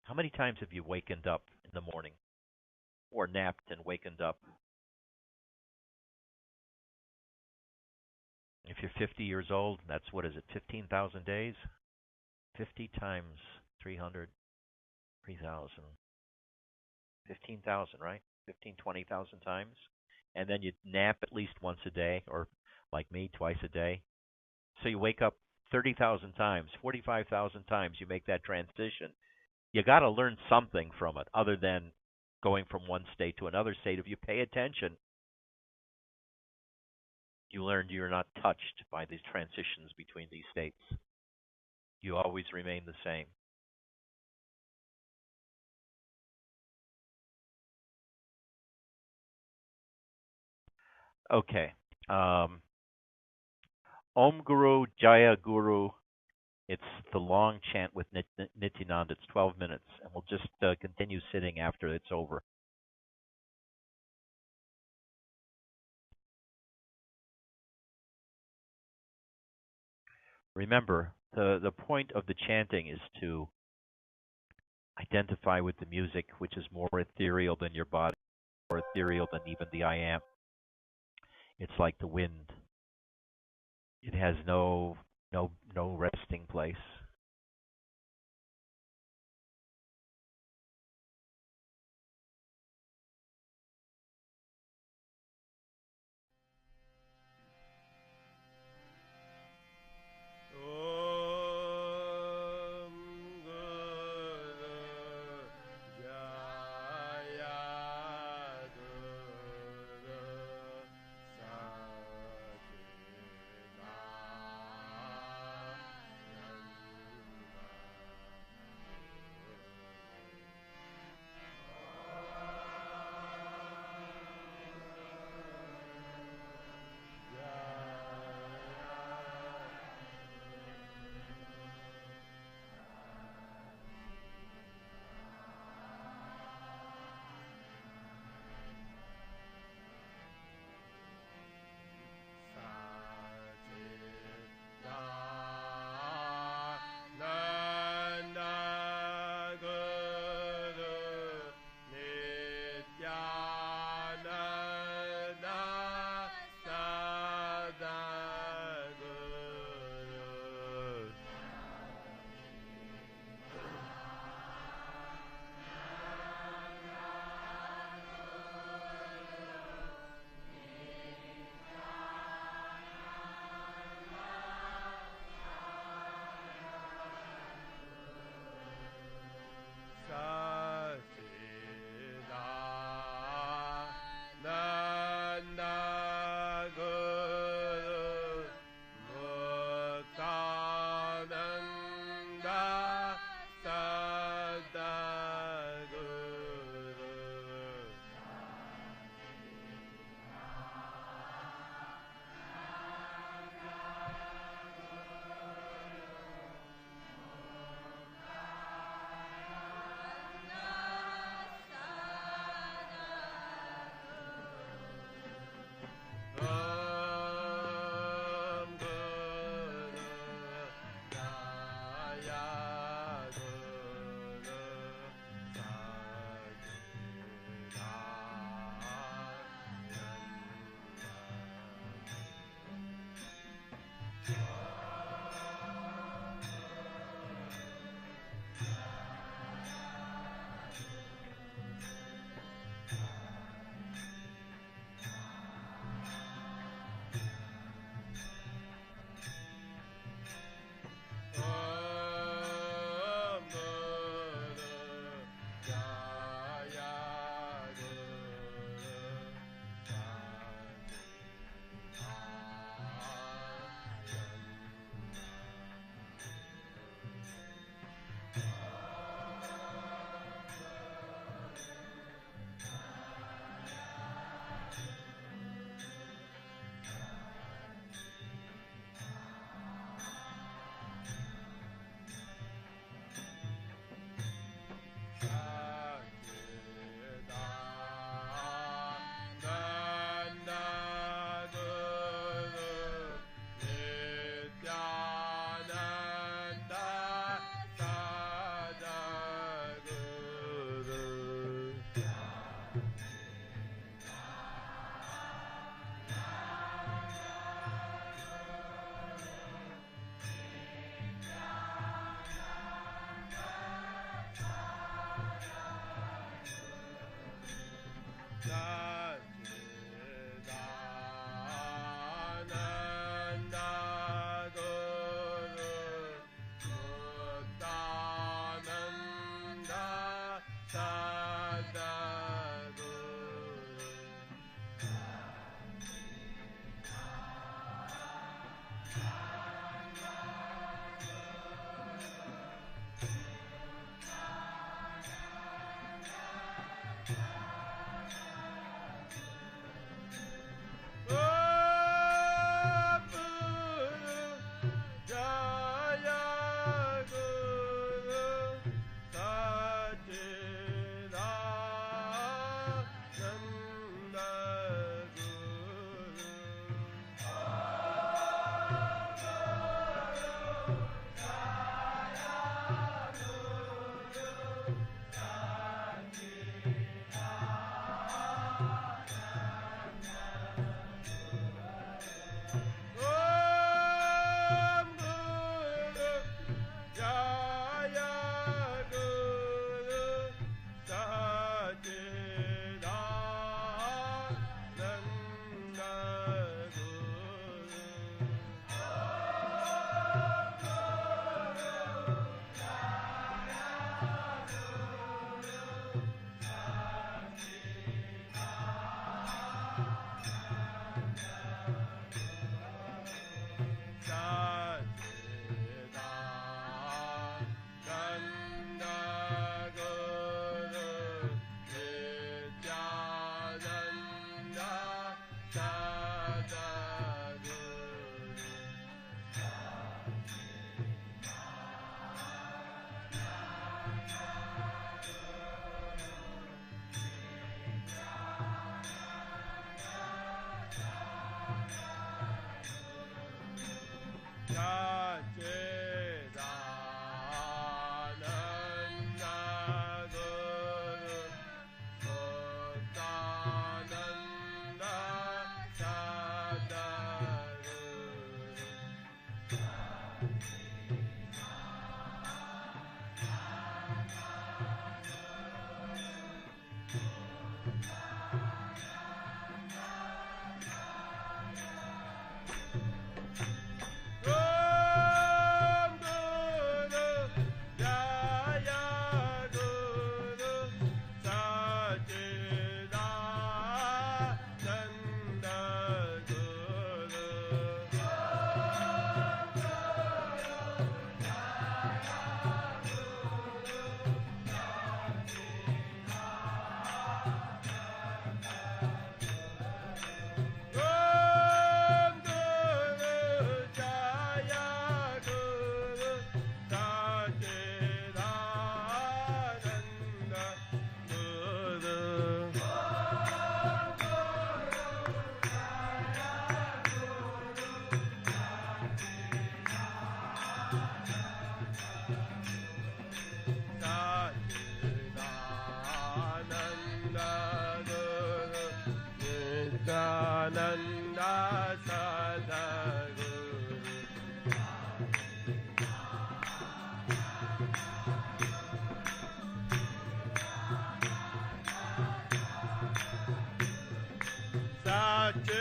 How many times have you wakened up in the morning or napped and wakened up? If you're 50 years old, that's, 15,000 days? 50 times 300, 3,000. 15,000, right? 20,000 times. And then you nap at least once a day, or like me, twice a day. So you wake up 30,000 times, 45,000 times, you make that transition. You got to learn something from it other than going from one state to another state. If you pay attention, you learned you're not touched by these transitions between these states. You always remain the same. Okay. Om Guru Jaya Guru. It's the long chant with Nityananda. It's 12 minutes, and we'll just continue sitting after it's over. Remember, the point of the chanting is to identify with the music, which is more ethereal than your body, more ethereal than even the I am. It's like the wind. It has no resting place. Sachchidanand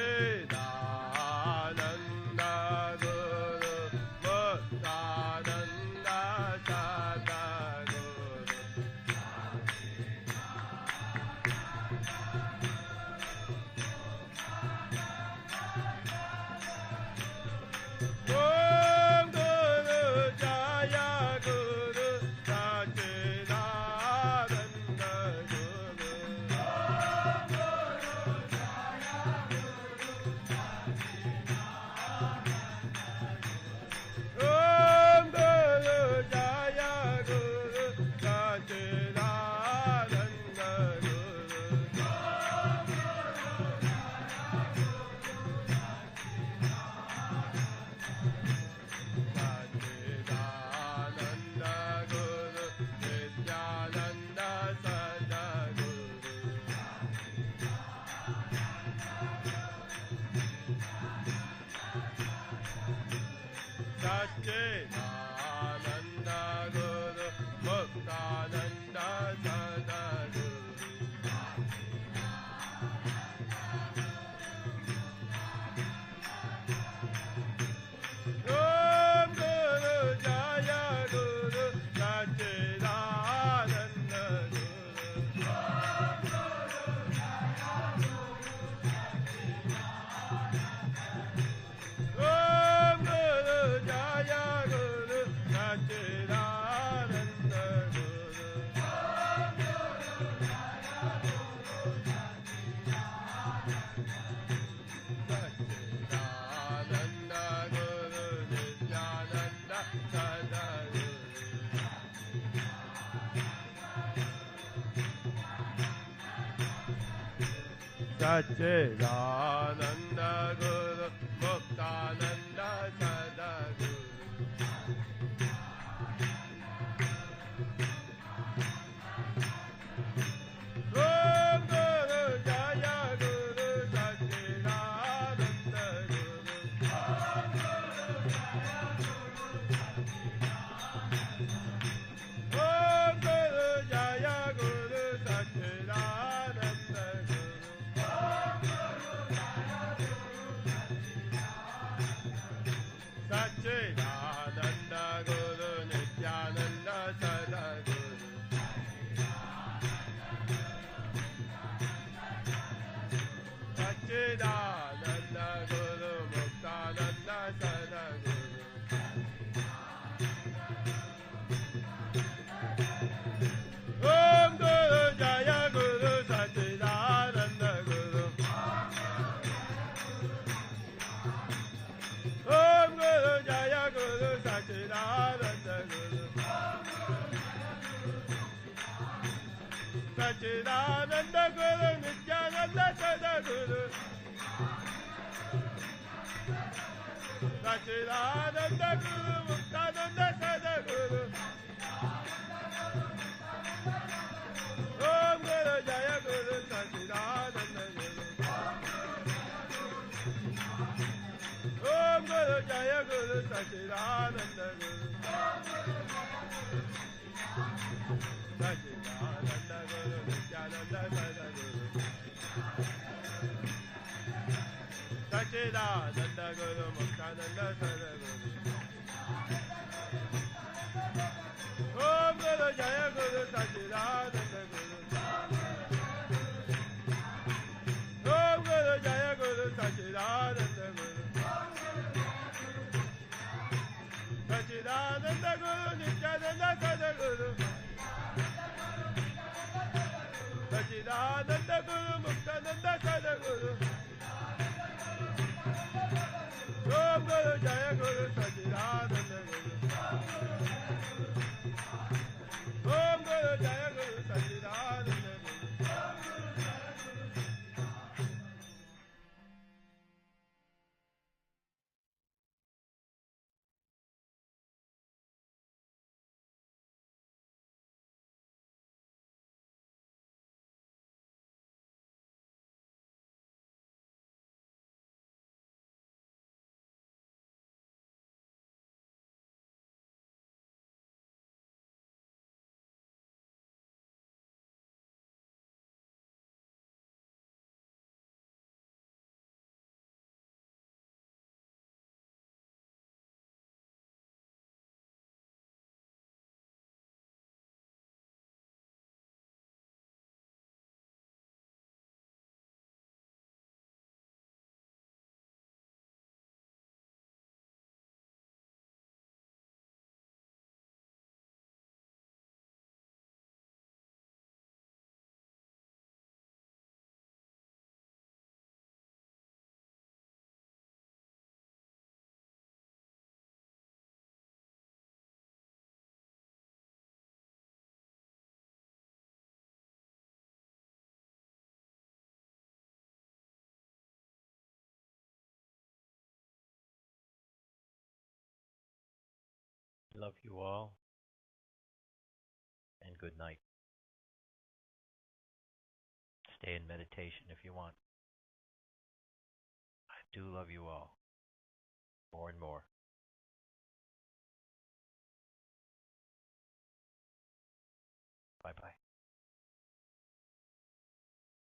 Guru Muktanand Sadhguru Om Guru Jai Guru Sachchidanand Guru Om Guru Jai Guru Sachchidanand Sachchidanand Guru Nityanand Sadhguru Sachchidanand Guru Muktanand Sadhguru Om Guru Jai Guru Sachchidanand Guru Om Guru Jai Guru Sachchidanand Guru Sachchidanand Guru Nityanand Sadhguru Sachchidanand Guru Muktanand Sadhguru Om Guru Jai Guru Sachchidanand Guru Om Guru Jai Guru Sachchidanand Guru Sachchidanand Guru Nityanand Sadhguru Sachchidanand Guru Muktanand Sadhguru Om Guru Jai Guru Sachchidanand Guru Om Guru Jai Guru Sachchidanand Guru Sachchidanand Guru Nityanand Sadhguru Sachchidanand Guru Muktanand Sadhguru Om Guru Jai Guru Sachchidanand Guru Om Guru Jai Guru Sachchidanand love you all, and good night. Stay in meditation if you want. I do love you all more and more.